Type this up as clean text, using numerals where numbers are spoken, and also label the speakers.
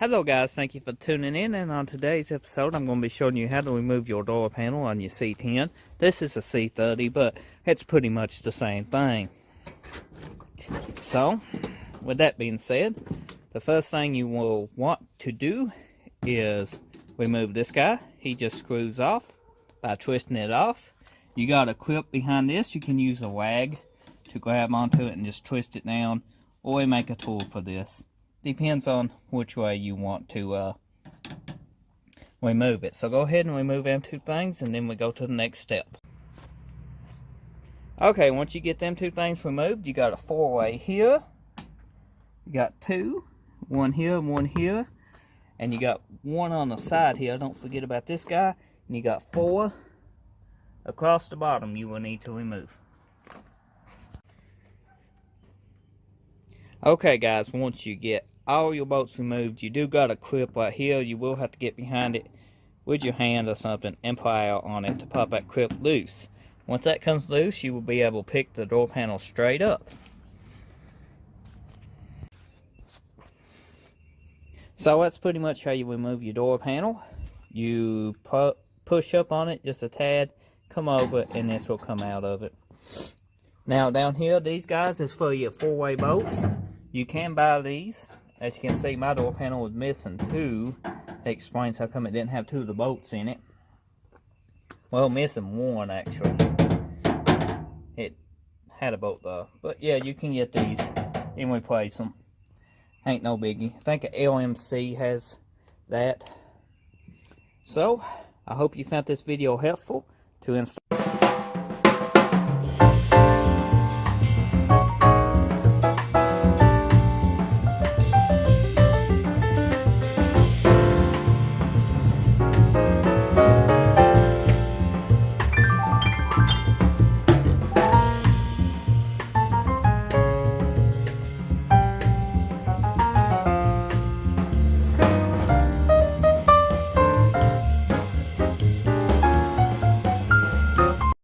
Speaker 1: Hello guys, thank you for tuning in, and on today's episode I'm going to be showing you how to remove your door panel on your C10. This is a C30, but it's pretty much the same thing. So, with that being said, the first thing you will want to do is remove this guy. He just screws off by twisting it off. You got a clip behind this. You can use a rag to grab onto it and just twist it down, or make a tool for this. Depends on which way you want to remove it. So go ahead and remove them two things, and then we go to the next step. Okay, once you get them two things removed, you got a four-way here. You got two, one here and one here, and you got one on the side here. Don't forget about this guy. And you got four across the bottom you will need to remove. Okay guys, once you get all your bolts removed, you do got a clip right here. You will have to get behind it with your hand or something and pry out on it to pop that clip loose. Once that comes loose, you will be able to pick the door panel straight up. So that's pretty much how you remove your door panel. You push up on it just a tad, come over, and this will come out of it. Now down here, these guys is for your four-way bolts. You can buy these. As you can see, my door panel was missing two. That explains how come it didn't have two of the bolts in it. Well, missing one actually. It had a bolt though. But yeah, you can get these and replace them. Ain't no biggie. I think LMC has that. So, I hope you found this video helpful to install.